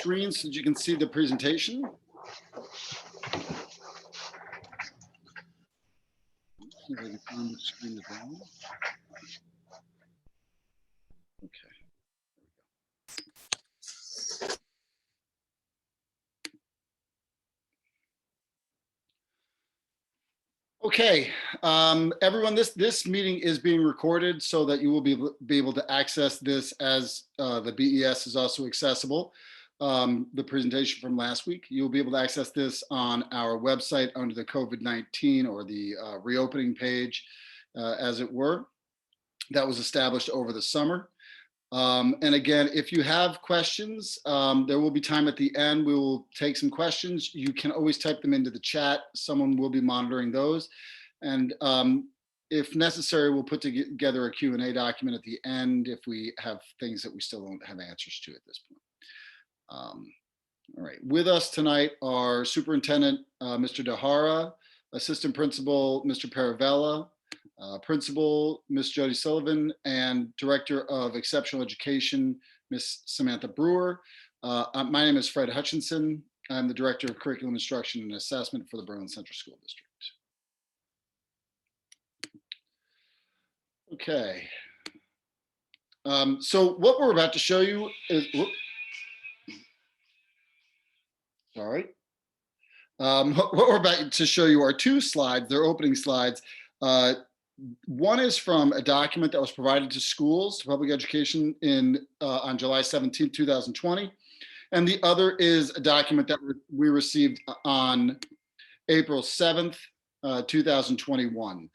screen so that you can see the presentation. See if I can find which screen is on. Okay. Okay, everyone, this meeting is being recorded so that you will be able to access this as the BES is also accessible. The presentation from last week, you'll be able to access this on our website under the COVID-19 or the reopening page, as it were, that was established over the summer. And again, if you have questions, there will be time at the end. We will take some questions. You can always type them into the chat. Someone will be monitoring those. And if necessary, we'll put together a Q&A document at the end if we have things that we still don't have answers to at this point. All right, with us tonight are Superintendent Mr. Dahara, Assistant Principal Mr. Paravella, Principal Ms. Jody Sullivan, and Director of Exceptional Education Ms. Samantha Brewer. My name is Fred Hutchinson. I'm the Director of Curriculum Instruction and Assessment for the Berlin Central School District. Okay. So what we're about to show you is, sorry. What we're about to show you are two slides. They're opening slides. One is from a document that was provided to schools, to public education on July 17, 2020. And the other is a document that we received on April 7th, 2021.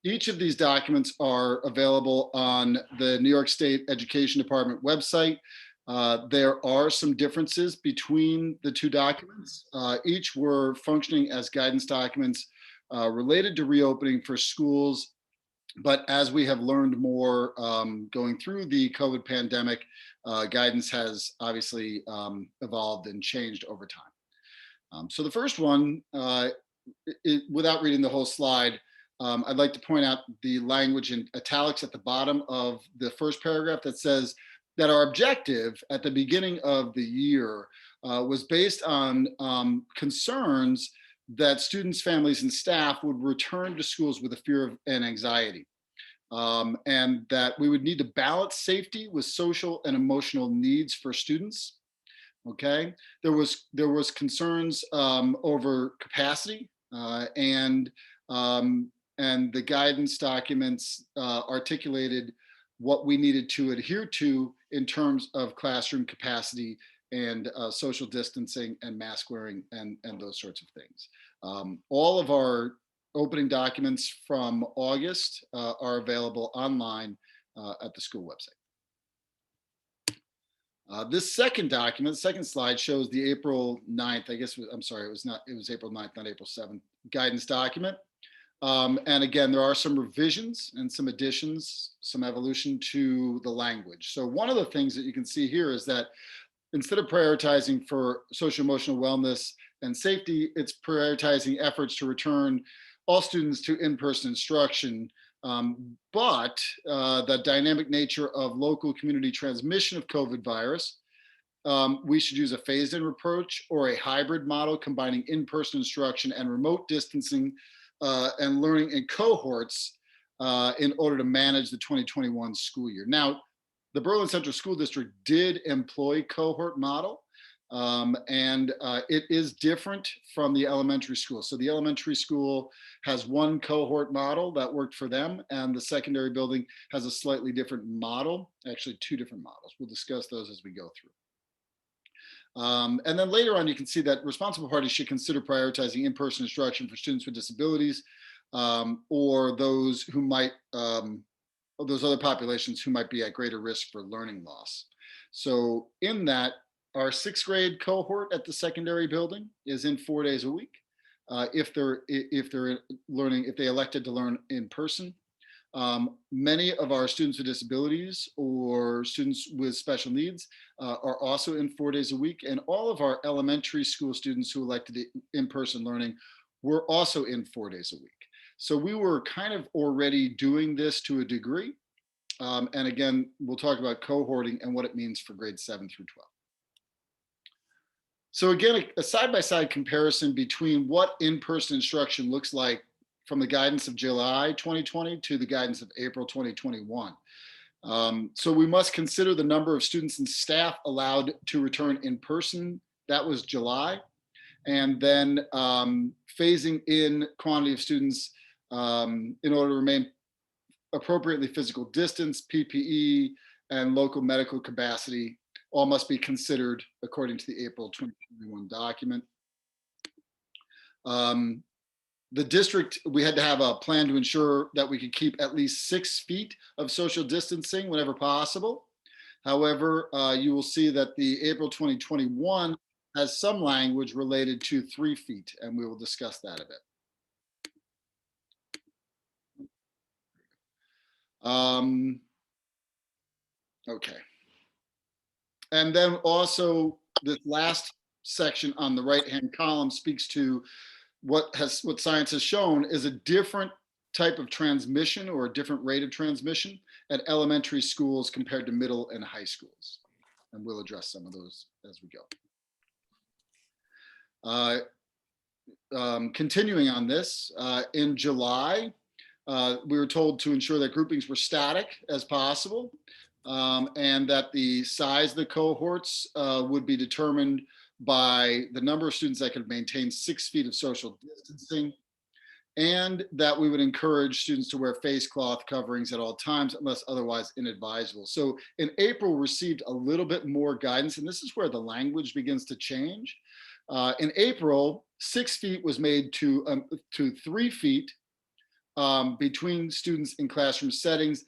Each of these documents are available on the New York State Education Department website. There are some differences between the two documents. Each were functioning as guidance documents related to reopening for schools. But as we have learned more going through the COVID pandemic, guidance has obviously evolved and changed over time. So the first one, without reading the whole slide, I'd like to point out the language in italics at the bottom of the first paragraph that says that our objective at the beginning of the year was based on concerns that students, families, and staff would return to schools with a fear and anxiety, and that we would need to balance safety with social and emotional needs for students. Okay, there was concerns over capacity, and the guidance documents articulated what we needed to adhere to in terms of classroom capacity and social distancing and mask wearing and those sorts of things. All of our opening documents from August are available online at the school website. This second document, second slide, shows the April 9th, I guess, I'm sorry, it was April 9th, not April 7th, guidance document. And again, there are some revisions and some additions, some evolution to the language. So one of the things that you can see here is that instead of prioritizing for social emotional wellness and safety, it's prioritizing efforts to return all students to in-person instruction. But the dynamic nature of local community transmission of COVID virus, we should use a phased-in approach or a hybrid model combining in-person instruction and remote distancing and learning in cohorts in order to manage the 2021 school year. Now, the Berlin Central School District did employ cohort model, and it is different from the elementary school. So the elementary school has one cohort model that worked for them, and the secondary building has a slightly different model, actually two different models. We'll discuss those as we go through. And then later on, you can see that responsible parties should consider prioritizing in-person instruction for students with disabilities or those who might, those other populations who might be at greater risk for learning loss. So in that, our sixth grade cohort at the secondary building is in 4 days a week. If they elected to learn in person. Many of our students with disabilities or students with special needs are also in 4 days a week, and all of our elementary school students who elected in-person learning were also in 4 days a week. So we were kind of already doing this to a degree. And again, we'll talk about cohorting and what it means for grades 7 through 12. So again, a side-by-side comparison between what in-person instruction looks like from the guidance of July 2020 to the guidance of April 2021. So we must consider the number of students and staff allowed to return in person. That was July. And then phasing in quantity of students in order to remain appropriately physical distance, PPE, and local medical capacity all must be considered according to the April 2021 document. The district, we had to have a plan to ensure that we could keep at least 6 feet of social distancing whenever possible. However, you will see that the April 2021 has some language related to 3 feet, and we will discuss that a bit. Okay. And then also this last section on the right-hand column speaks to what science has shown is a different type of transmission or a different rate of transmission at elementary schools compared to middle and high schools. And we'll address some of those as we go. Continuing on this, in July, we were told to ensure that groupings were static as possible, and that the size of the cohorts would be determined by the number of students that could maintain 6 feet of social distancing, and that we would encourage students to wear face cloth coverings at all times unless otherwise inadvisable. So in April, we received a little bit more guidance, and this is where the language begins to change. In April, 6 feet was made to 3 feet between students in classroom settings,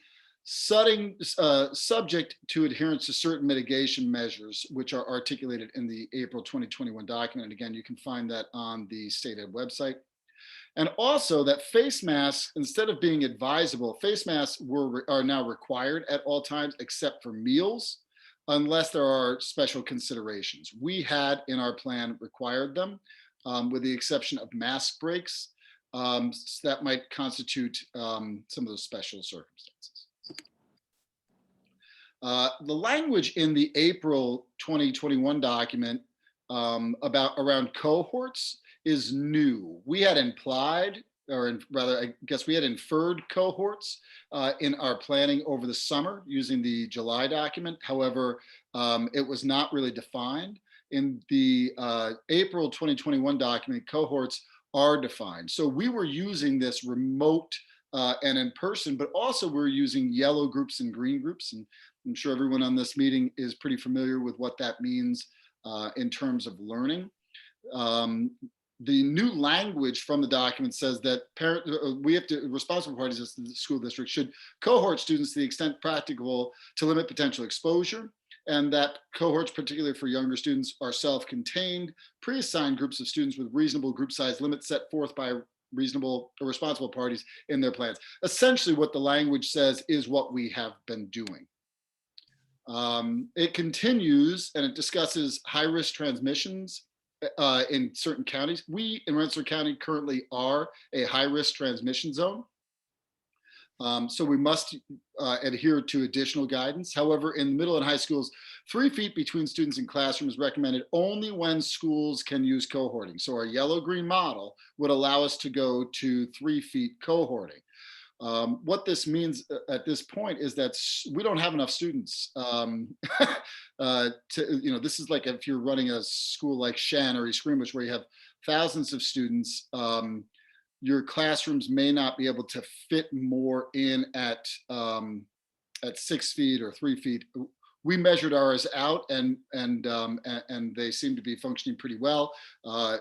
subject to adherence to certain mitigation measures, which are articulated in the April 2021 document. And again, you can find that on the state ed website. And also that face masks, instead of being advisable, face masks are now required at all times except for meals, unless there are special considerations. We had in our plan required them, with the exception of mask breaks. So that might constitute some of those special circumstances. The language in the April 2021 document around cohorts is new. We had implied, or rather, I guess we had inferred cohorts in our planning over the summer using the July document. However, it was not really defined. In the April 2021 document, cohorts are defined. So we were using this remote and in person, but also we're using yellow groups and green groups. And I'm sure everyone on this meeting is pretty familiar with what that means in terms of learning. The new language from the document says that responsible parties as the school district should cohort students to the extent practicable to limit potential exposure, and that cohorts, particularly for younger students, are self-contained, pre-assigned groups of students with reasonable group size limits set forth by reasonable or responsible parties in their plans. Essentially what the language says is what we have been doing. It continues and it discusses high-risk transmissions in certain counties. We in Rensselaer County currently are a high-risk transmission zone. So we must adhere to additional guidance. However, in middle and high schools, 3 feet between students in classrooms is recommended only when schools can use cohorting. So our yellow-green model would allow us to go to 3 feet cohorting. What this means at this point is that we don't have enough students this is like if you're running a school like Shen or East Greenwich where you have thousands of students, your classrooms may not be able to fit more in at 6 feet or 3 feet. We measured ours out and they seem to be functioning pretty well.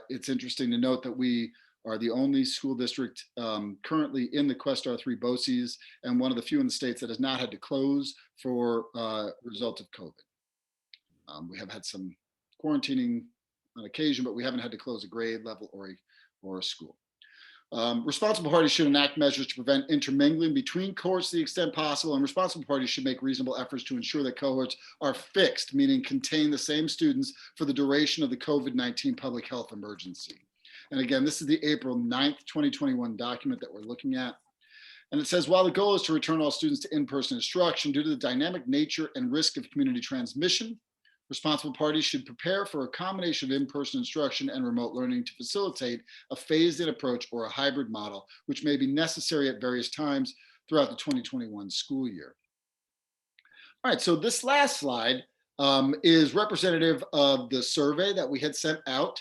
It's interesting to note that we are the only school district currently in the Quest R3 BOCES and one of the few in the states that has not had to close for result of COVID. We have had some quarantining on occasion, but we haven't had to close a grade level or a school. Responsible parties should enact measures to prevent intermingling between cohorts to the extent possible, and responsible parties should make reasonable efforts to ensure that cohorts are fixed, meaning contain the same students for the duration of the COVID-19 public health emergency. And again, this is the April 9th, 2021 document that we're looking at. And it says, while the goal is to return all students to in-person instruction, due to the dynamic nature and risk of community transmission, Responsible parties should prepare for a combination of in-person instruction and remote learning to facilitate a phased-in approach or a hybrid model, which may be necessary at various times throughout the 2021 school year. All right, so this last slide is representative of the survey that we had sent out.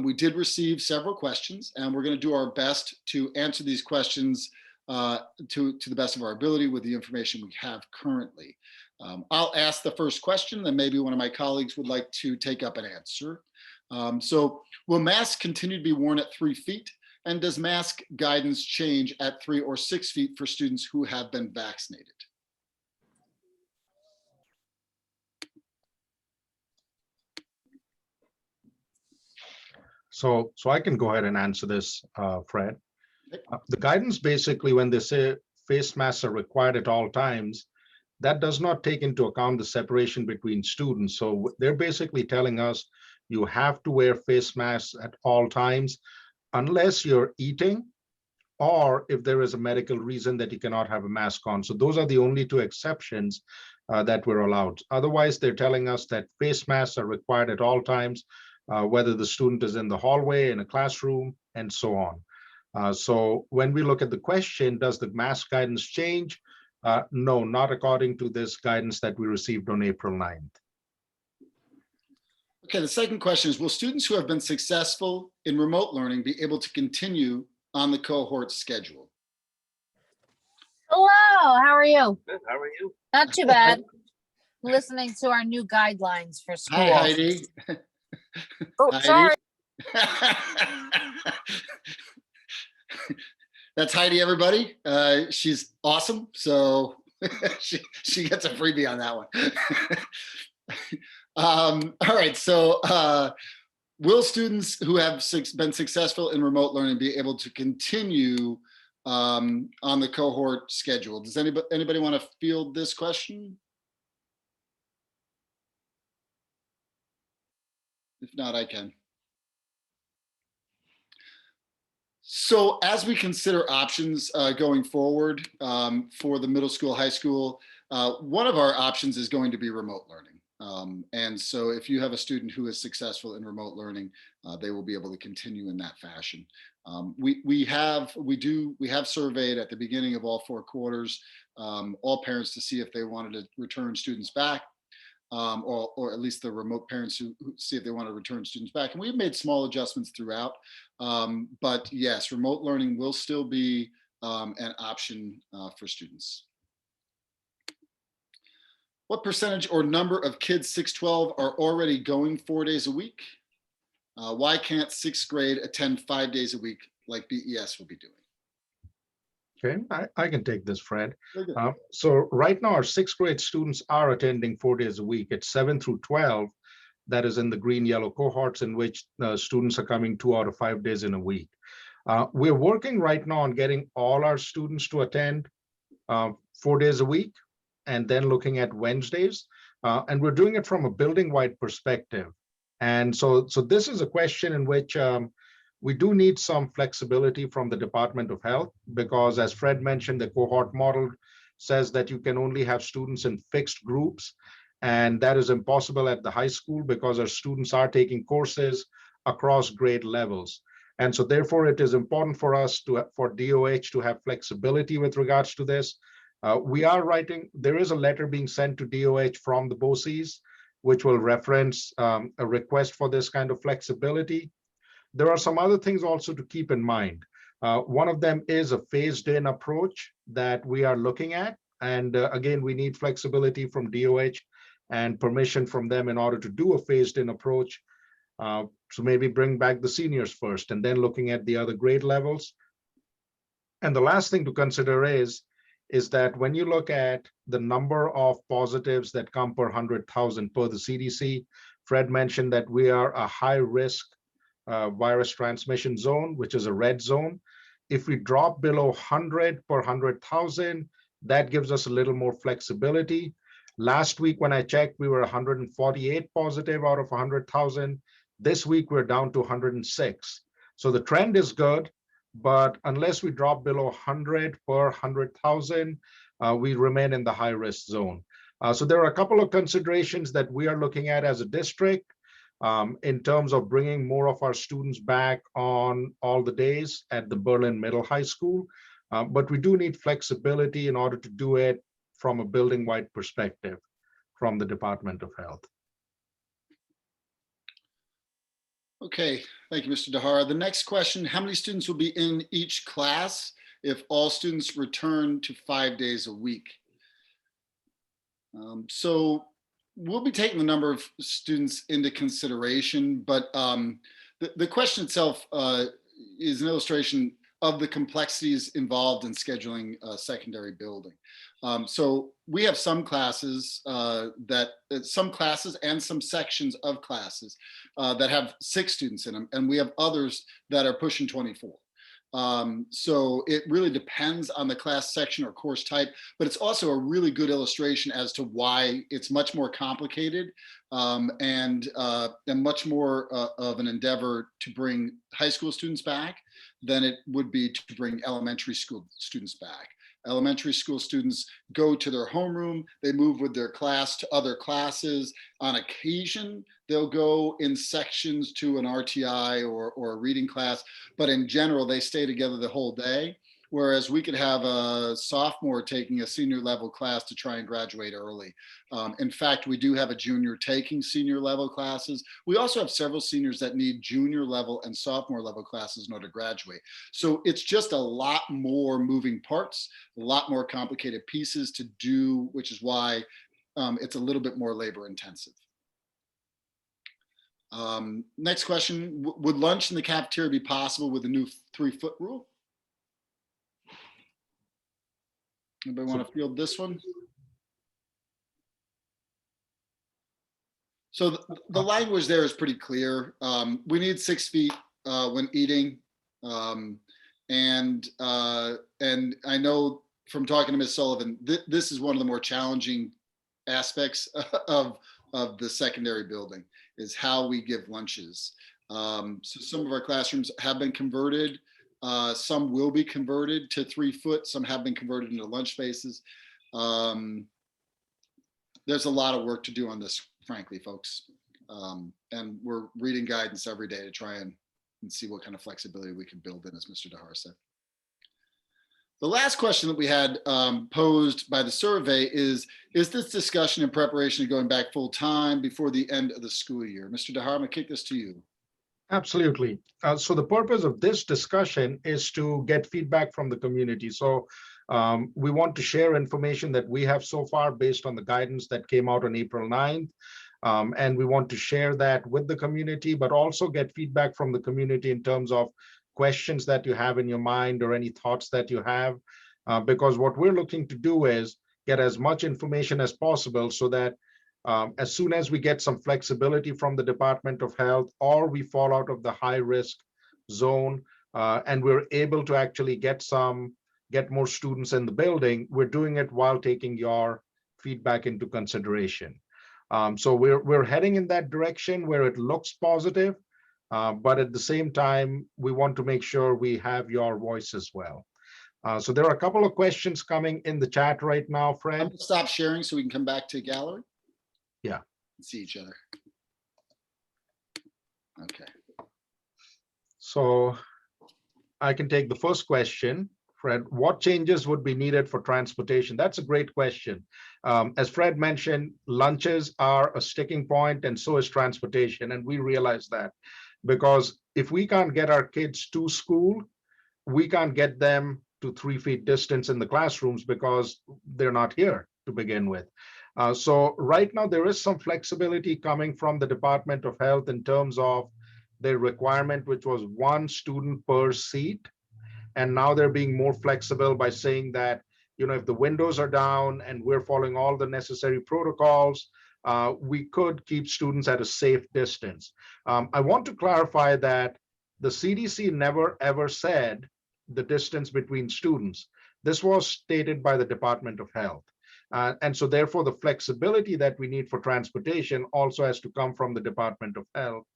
We did receive several questions, and we're going to do our best to answer these questions to the best of our ability with the information we have currently. I'll ask the first question, then maybe one of my colleagues would like to take up an answer. So will masks continue to be worn at 3 feet? And does mask guidance change at 3 or 6 feet for students who have been vaccinated? So I can go ahead and answer this, Fred. The guidance basically, when they say face masks are required at all times, that does not take into account the separation between students. So they're basically telling us you have to wear face masks at all times, unless you're eating, or if there is a medical reason that you cannot have a mask on. So those are the only two exceptions that we're allowed. Otherwise, they're telling us that face masks are required at all times, whether the student is in the hallway, in a classroom, and so on. So when we look at the question, does the mask guidance change? No, not according to this guidance that we received on April 9th. Okay, the second question is, will students who have been successful in remote learning be able to continue on the cohort schedule? Hello, how are you? Good, how are you? Not too bad. Listening to our new guidelines for school. Hi, Heidi. Oh, Heidi. sorry. That's Heidi, everybody. She's awesome. So she gets a freebie on that one. All right. So will students who have been successful in remote learning be able to continue on the cohort schedule? Does anybody want to field this question? If not, I can. So as we consider options going forward for the middle school, high school, one of our options is going to be remote learning. And so if you have a student who is successful in remote learning, they will be able to continue in that fashion. We have surveyed at the beginning of all 4 quarters all parents to see if they wanted to return students back. Or at least the remote parents who see if they want to return students back. And we've made small adjustments throughout. But yes, remote learning will still be an option for students. What percentage or number of kids 6-12 are already going 4 days a week? Why can't 6th grade attend 5 days a week like BES will be doing? Okay, I can take this, Fred. So right now, our 6th grade students are attending 4 days a week. It's 7 through 12. That is in the green yellow cohorts, in which students are coming 2 out of 5 days in a week. We're working right now on getting all our students to attend 4 days a week, and then looking at Wednesdays. And we're doing it from a building-wide perspective. And so this is a question in which we do need some flexibility from the Department of Health, because as Fred mentioned, the cohort model says that you can only have students in fixed groups. And that is impossible at the high school because our students are taking courses across grade levels. And so therefore, it is important for us for DOH to have flexibility with regards to this. There is a letter being sent to DOH from the BOCES, which will reference a request for this kind of flexibility. There are some other things also to keep in mind. One of them is a phased-in approach that we are looking at. And again, we need flexibility from DOH and permission from them in order to do a phased-in approach. So maybe bring back the seniors first and then looking at the other grade levels. And the last thing to consider is that when you look at the number of positives that come per 100,000 per the CDC, Fred mentioned that we are a high-risk virus transmission zone, which is a red zone. If we drop below 100 per 100,000, that gives us a little more flexibility. Last week, when I checked, we were 148 positive out of 100,000. This week, we're down to 106. So the trend is good, but unless we drop below 100 per 100,000, we remain in the high risk zone. So there are a couple of considerations that we are looking at as a district in terms of bringing more of our students back on all the days at the Berlin Middle High School. But we do need flexibility in order to do it from a building-wide perspective from the Department of Health. Okay, thank you, Mr. Dahara. The next question, how many students will be in each class if all students return to 5 days a week? So we'll be taking the number of students into consideration, but the question itself is an illustration of the complexities involved in scheduling a secondary building. So we have some classes some classes and some sections of classes that have 6 students in them, and we have others that are pushing 24. So it really depends on the class section or course type, but it's also a really good illustration as to why it's much more complicated and much more of an endeavor to bring high school students back than it would be to bring elementary school students back. Elementary school students go to their homeroom, they move with their class to other classes. On occasion, they'll go in sections to an RTI or a reading class, but in general, they stay together the whole day. Whereas we could have a sophomore taking a senior level class to try and graduate early. In fact, we do have a junior taking senior level classes. We also have several seniors that need junior level and sophomore level classes in order to graduate. So it's just a lot more moving parts, a lot more complicated pieces to do, which is why it's a little bit more labor intensive. Next question, would lunch in the cafeteria be possible with the new 3-foot rule? Anybody want to field this one? So the language there is pretty clear. We need 6 feet when eating. And I know from talking to Ms. Sullivan, this is one of the more challenging aspects of the secondary building is how we give lunches. So some of our classrooms have been converted. Some will be converted to 3-foot. Some have been converted into lunch spaces. There's a lot of work to do on this, frankly, folks. And we're reading guidance every day to try and see what kind of flexibility we can build in, as Mr. Dahar said. The last question that we had posed by the survey is this discussion in preparation of going back full time before the end of the school year? Mr. Dahar, I'm gonna kick this to you. Absolutely. So the purpose of this discussion is to get feedback from the community. So we want to share information that we have so far based on the guidance that came out on April 9th. And we want to share that with the community, but also get feedback from the community in terms of questions that you have in your mind or any thoughts that you have. Because what we're looking to do is get as much information as possible so that as soon as we get some flexibility from the Department of Health, or we fall out of the high risk zone and we're able to actually get more students in the building, we're doing it while taking your feedback into consideration. So we're heading in that direction where it looks positive, but at the same time, we want to make sure we have your voice as well. So there are a couple of questions coming in the chat right now, Fred. I'm gonna stop sharing so we can come back to gallery. Yeah. And see each other. Okay. So I can take the first question. Fred, what changes would be needed for transportation? That's a great question. As Fred mentioned, lunches are a sticking point, and so is transportation. And we realize that because if we can't get our kids to school, we can't get them to 3 feet distance in the classrooms because they're not here to begin with. So right now, there is some flexibility coming from the Department of Health in terms of their requirement, which was 1 student per seat. And now they're being more flexible by saying that, you know, if the windows are down and we're following all the necessary protocols, we could keep students at a safe distance. I want to clarify that the CDC never ever said the distance between students. This was stated by the Department of Health. And so therefore, the flexibility that we need for transportation also has to come from the Department of Health.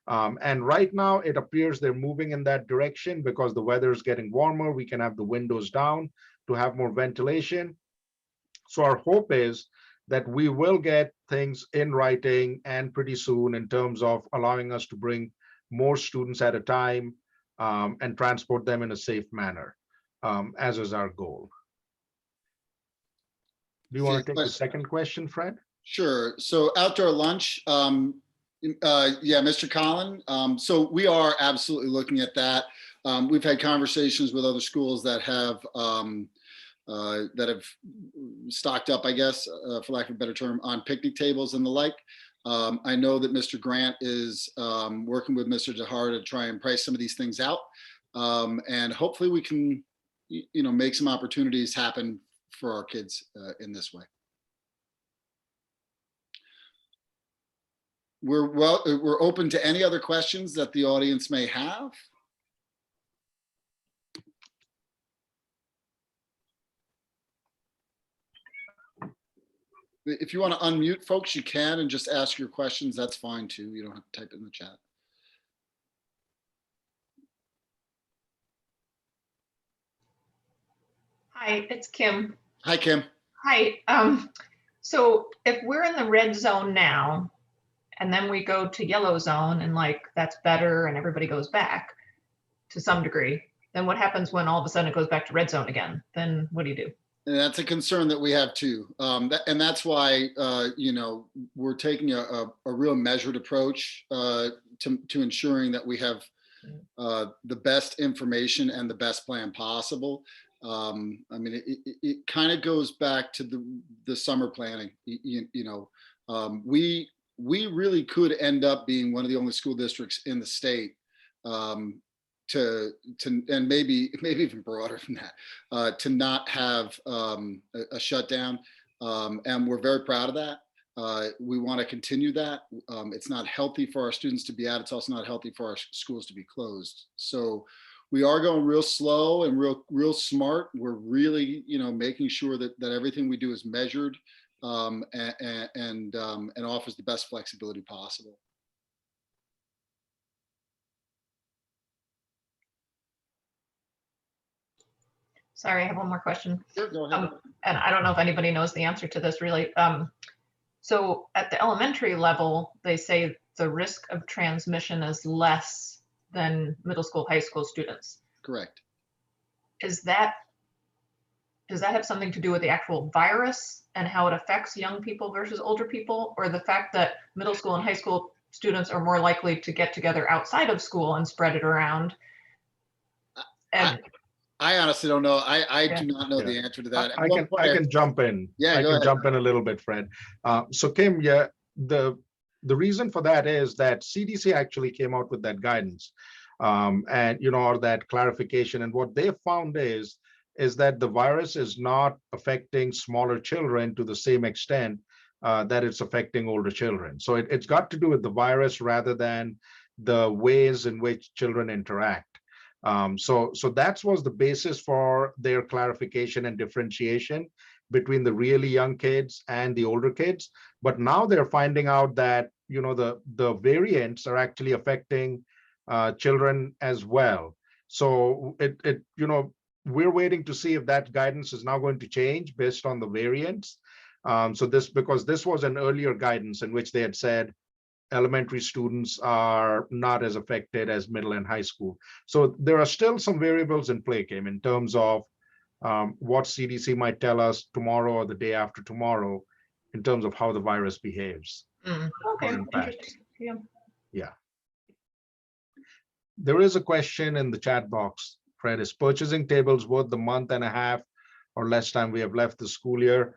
And right now, it appears they're moving in that direction because the weather is getting warmer. We can have the windows down to have more ventilation. So our hope is that we will get things in writing and pretty soon in terms of allowing us to bring more students at a time and transport them in a safe manner, as is our goal. Do you want to take the second question, Fred? Sure. So outdoor lunch, yeah, Mr. Collin. So we are absolutely looking at that. We've had conversations with other schools that have stocked up, I guess, for lack of a better term, on picnic tables and the like. I know that Mr. Grant is working with Mr. Jahar to try and price some of these things out. And hopefully we can, make some opportunities happen for our kids in this way. We're open to any other questions that the audience may have. If you want to unmute folks, you can, and just ask your questions. That's fine too. You don't have to type it in the chat. Hi, it's Kim. Hi, Kim. Hi. So if we're in the red zone now, and then we go to yellow zone and like that's better and everybody goes back to some degree, then what happens when all of a sudden it goes back to red zone again? Then what do you do? And that's a concern that we have too. And that's why, we're taking a real measured approach to ensuring that we have the best information and the best plan possible. I mean, it kind of goes back to the summer planning. We really could end up being one of the only school districts in the state and maybe even broader than that, to not have a shutdown. And we're very proud of that. We want to continue that. It's not healthy for our students to be out. It's also not healthy for our schools to be closed. So we are going real slow and real smart. We're really, making sure that everything we do is measured and offers the best flexibility possible. Sorry, I have one more question. Sure, go ahead. And I don't know if anybody knows the answer to this really. So at the elementary level, they say the risk of transmission is less than middle school, high school students. Correct. Does that have something to do with the actual virus and how it affects young people versus older people, or the fact that middle school and high school students are more likely to get together outside of school and spread it around? And I honestly don't know. I do not know the answer to that. I can jump in. Yeah, I can jump in a little bit, Fred. So Kim, yeah, the reason for that is that CDC actually came out with that guidance, and or that clarification. And what they found is that the virus is not affecting smaller children to the same extent that it's affecting older children. So it's got to do with the virus rather than the ways in which children interact. So that was the basis for their clarification and differentiation between the really young kids and the older kids. But now they're finding out that, the variants are actually affecting children as well. So we're waiting to see if that guidance is now going to change based on the variants. Because this was an earlier guidance in which they had said elementary students are not as affected as middle and high school. So there are still some variables in play, Kim, in terms of what CDC might tell us tomorrow or the day after tomorrow in terms of how the virus behaves. Okay, interesting. Yeah. There is a question in the chat box, Fred. Is purchasing tables worth the month and a half or less time we have left the school year?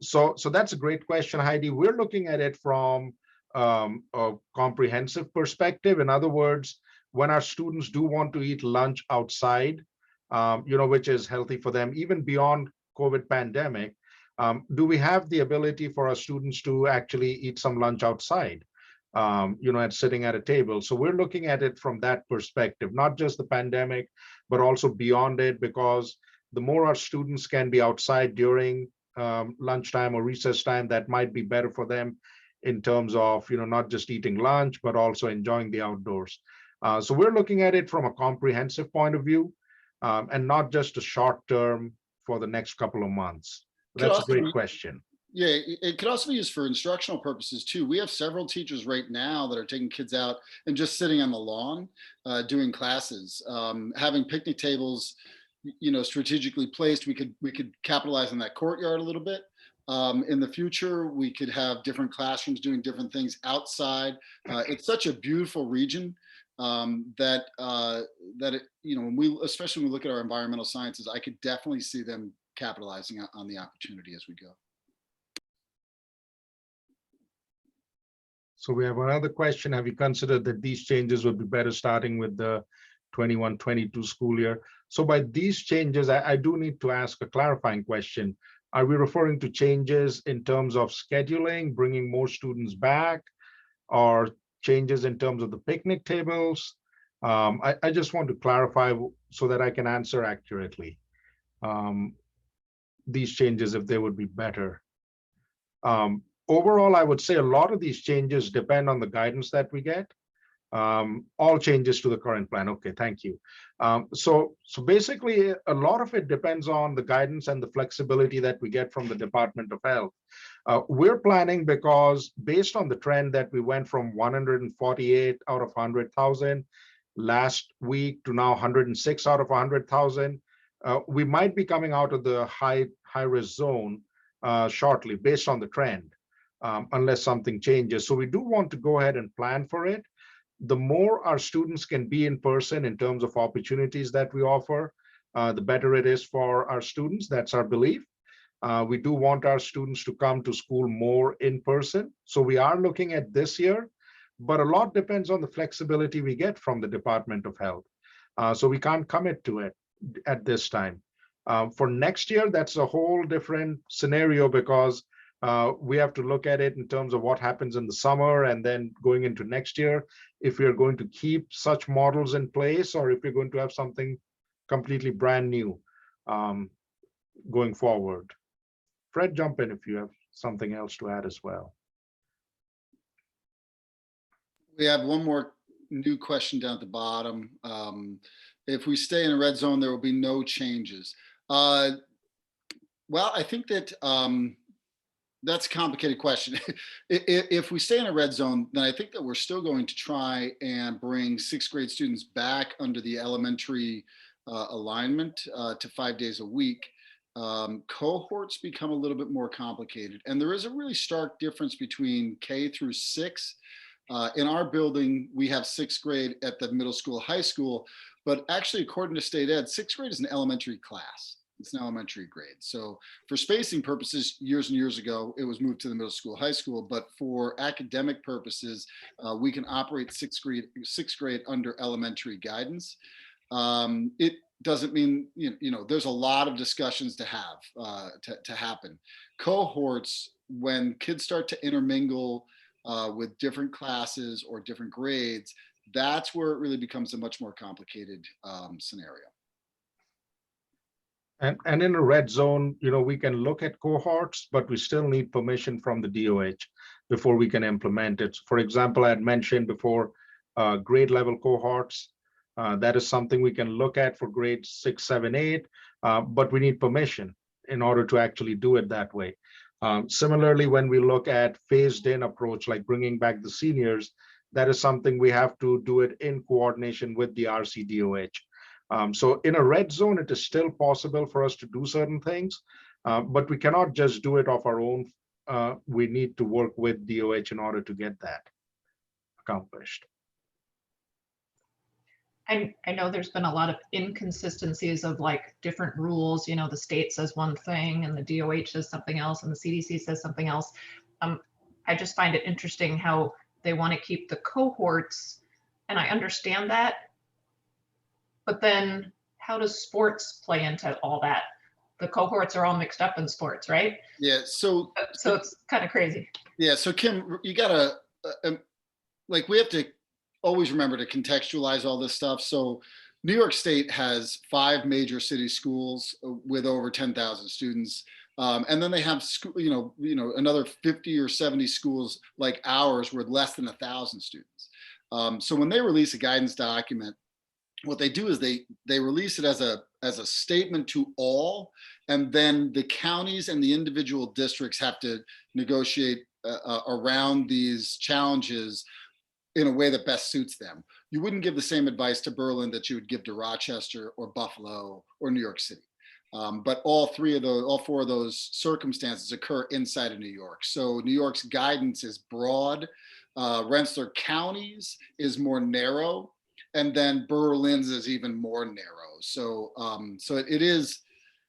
So that's a great question, Heidi. We're looking at it from a comprehensive perspective. In other words, when our students do want to eat lunch outside, which is healthy for them, even beyond COVID pandemic, do we have the ability for our students to actually eat some lunch outside, and sitting at a table? So we're looking at it from that perspective, not just the pandemic, but also beyond it, because the more our students can be outside during lunchtime or recess time, that might be better for them in terms of, not just eating lunch, but also enjoying the outdoors. So we're looking at it from a comprehensive point of view, and not just a short term for the next couple of months. That's a great question. Yeah, it could also be used for instructional purposes too. We have several teachers right now that are taking kids out and just sitting on the lawn doing classes, having picnic tables, strategically placed. We could capitalize on that courtyard a little bit. In the future, we could have different classrooms doing different things outside. It's such a beautiful region that when especially when we look at our environmental sciences, I could definitely see them capitalizing on the opportunity as we go. So we have another question. Have you considered that these changes would be better starting with the 21-22 school year? So by these changes, I do need to ask a clarifying question. Are we referring to changes in terms of scheduling, bringing more students back, or changes in terms of the picnic tables? I just want to clarify so that I can answer accurately. These changes, if they would be better. Overall, I would say a lot of these changes depend on the guidance that we get. All changes to the current plan. Okay, thank you. So basically, a lot of it depends on the guidance and the flexibility that we get from the Department of Health. We're planning because based on the trend that we went from 148 out of 100,000 last week to now 106 out of 100,000, we might be coming out of the high risk zone shortly based on the trend. Unless something changes. So we do want to go ahead and plan for it. The more our students can be in person in terms of opportunities that we offer, the better it is for our students. That's our belief. We do want our students to come to school more in person. So we are looking at this year, but a lot depends on the flexibility we get from the Department of Health. So we can't commit to it at this time. For next year, that's a whole different scenario because we have to look at it in terms of what happens in the summer and then going into next year, if we are going to keep such models in place or if we're going to have something completely brand new going forward. Fred, jump in if you have something else to add as well. We have one more new question down at the bottom. If we stay in a red zone, there will be no changes. Well, I think that that's a complicated question. If we stay in a red zone, then I think that we're still going to try and bring sixth grade students back under the elementary alignment to 5 days a week. Cohorts become a little bit more complicated. And there is a really stark difference between K through 6. In our building, we have sixth grade at the middle school, high school, but actually according to state ed, sixth grade is an elementary class. It's an elementary grade. So for spacing purposes, years and years ago, it was moved to the middle school, high school. But for academic purposes, we can operate sixth grade under elementary guidance. It doesn't mean, there's a lot of discussions to have, to happen. Cohorts, when kids start to intermingle with different classes or different grades, that's where it really becomes a much more complicated scenario. And in a red zone, we can look at cohorts, but we still need permission from the DOH before we can implement it. For example, I had mentioned before grade level cohorts. That is something we can look at for grades 6, 7, 8, but we need permission in order to actually do it that way. Similarly, when we look at phased in approach, like bringing back the seniors, that is something we have to do it in coordination with the RCDOH. So in a red zone, it is still possible for us to do certain things, but we cannot just do it off our own. We need to work with DOH in order to get that accomplished. I know there's been a lot of inconsistencies of like different rules, the state says one thing and the DOH says something else and the CDC says something else. I just find it interesting how they want to keep the cohorts, and I understand that. But then how does sports play into all that? The cohorts are all mixed up in sports, right? Yeah, so it's kind of crazy. Yeah, so Kim, you gotta, we have to always remember to contextualize all this stuff. So New York State has 5 major city schools with over 10,000 students. And then they have another 50 or 70 schools like ours with less than 1,000 students. So when they release a guidance document, what they do is they release it as a statement to all, and then the counties and the individual districts have to negotiate around these challenges in a way that best suits them. You wouldn't give the same advice to Berlin that you would give to Rochester or Buffalo or New York City. But all four of those circumstances occur inside of New York. So New York's guidance is broad. Rensselaer County's is more narrow, and then Berlin's is even more narrow. So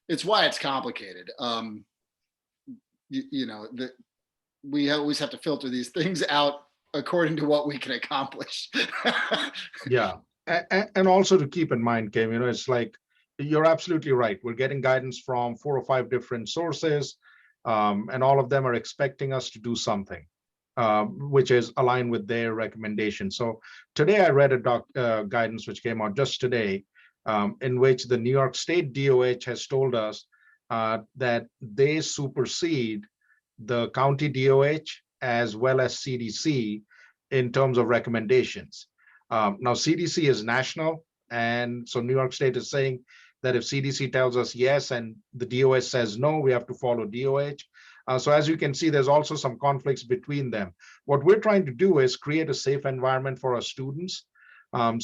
it's why it's complicated. We always have to filter these things out according to what we can accomplish. Yeah, and also to keep in mind, Kim, it's like, you're absolutely right. We're getting guidance from 4 or 5 different sources, and all of them are expecting us to do something, which is aligned with their recommendation. So today I read a guidance which came out just today, in which the New York State DOH has told us that they supersede the county DOH as well as CDC in terms of recommendations. Now, CDC is national, and so New York State is saying that if CDC tells us yes and the DOH says no, we have to follow DOH. So as you can see, there's also some conflicts between them. What we're trying to do is create a safe environment for our students. And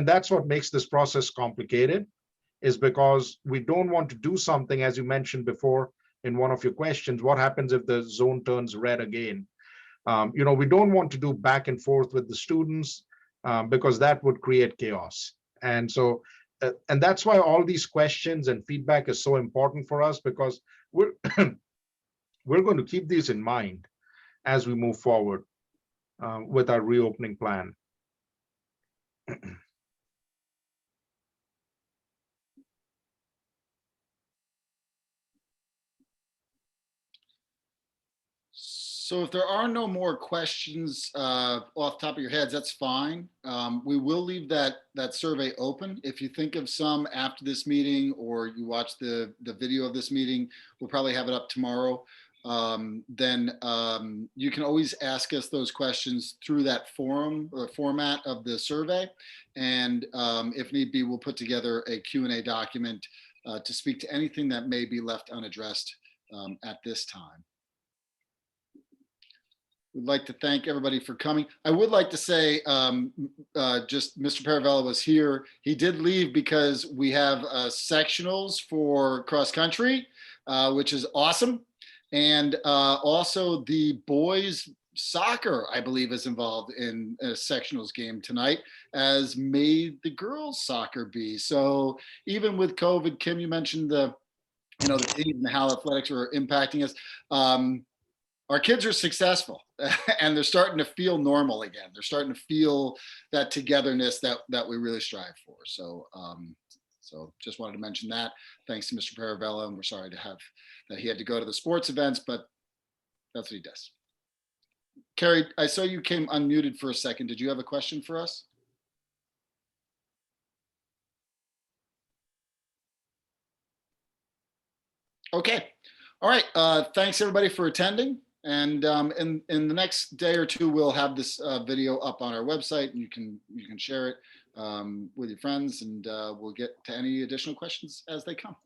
that's what makes this process complicated, is because we don't want to do something, as you mentioned before in one of your questions, what happens if the zone turns red again? We don't want to do back and forth with the students, because that would create chaos. And so, and that's why all these questions and feedback is so important for us, because we're we're going to keep these in mind as we move forward with our reopening plan. So if there are no more questions off the top of your heads, that's fine. We will leave that survey open. If you think of some after this meeting, or you watch the video of this meeting, we'll probably have it up tomorrow. Then you can always ask us those questions through that format of the survey. And if need be, we'll put together a Q&A document to speak to anything that may be left unaddressed at this time. We'd like to thank everybody for coming. I would like to say, just Mr. Paravella was here. He did leave because we have sectionals for cross country, which is awesome. And also the boys soccer, I believe, is involved in a sectionals game tonight, as may the girls soccer be. So even with COVID, Kim, you mentioned the team and how athletics are impacting us. Our kids are successful and they're starting to feel normal again. They're starting to feel that togetherness that we really strive for. So, so just wanted to mention that. Thanks to Mr. Paravella, and we're sorry to have that he had to go to the sports events, but that's what he does. Carrie, I saw you came unmuted for a second. Did you have a question for us? Okay. All right. Thanks everybody for attending. And in the next day or two, we'll have this video up on our website, and you can share it with your friends, and we'll get to any additional questions as they come.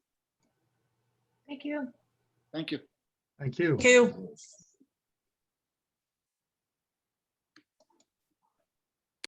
Thank you. Thank you. Thank you. Thank you.